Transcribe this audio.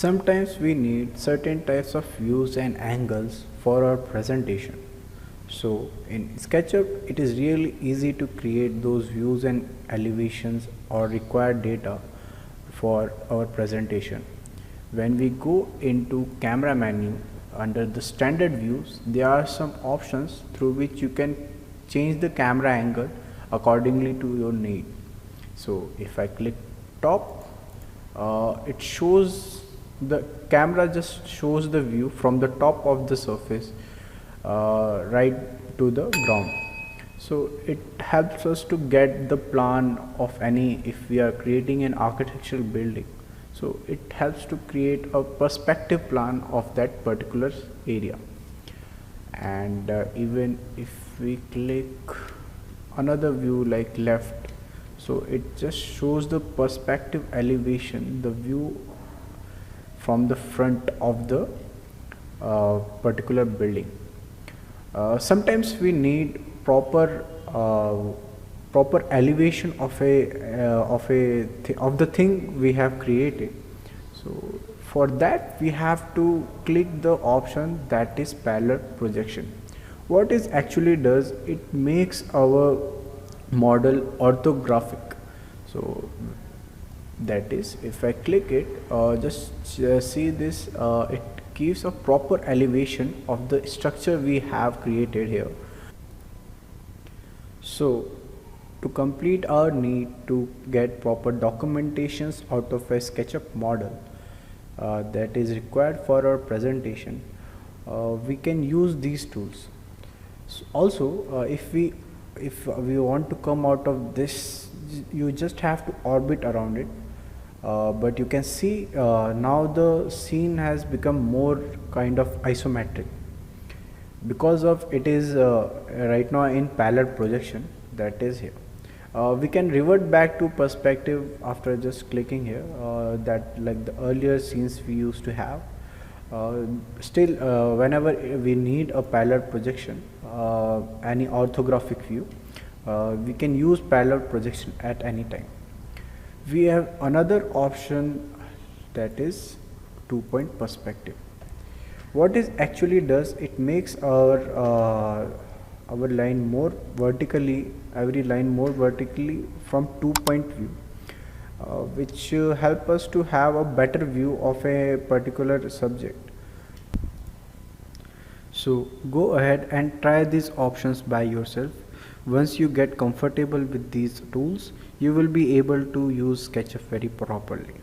Sometimes we need certain types of views and angles for our presentation. So in SketchUp, it is really easy to create those views and elevations or required data for our presentation. When we go into camera menu under the standard views, there are some options through which you can change the camera angle accordingly to your need. So if I click top, it shows the camera just shows the view from the top of the surface right to the ground. So it helps us to get the plan of any, if we are creating an architectural building, so it helps to create a perspective plan of that particular area. And even if we click another view like left, so it just shows the perspective elevation, the view from the front of the particular building. Sometimes we need proper elevation of the thing we have created. So for that we have to click the option that is parallel projection. What it actually does, it makes our model orthographic. So that is, if I click it, just see this, it gives a proper elevation of the structure we have created here. So to complete our need to get proper documentations out of a SketchUp model that is required for our presentation, we can use these tools. So also, if we want to come out of this, you just have to orbit around it. But you can see now the scene has become more kind of isometric because of it is right now in parallel projection, that is here. We can revert back to perspective after just clicking here, that like the earlier scenes we used to have. Still, whenever we need a parallel projection, any orthographic view, we can use parallel projection at any time. We have another option, that is 2-point perspective. What it actually does, it makes our line more vertically, every line more vertically from 2-point view, which help us to have a better view of a particular subject. So go ahead and try these options by yourself. Once you get comfortable with these tools, you will be able to use SketchUp very properly.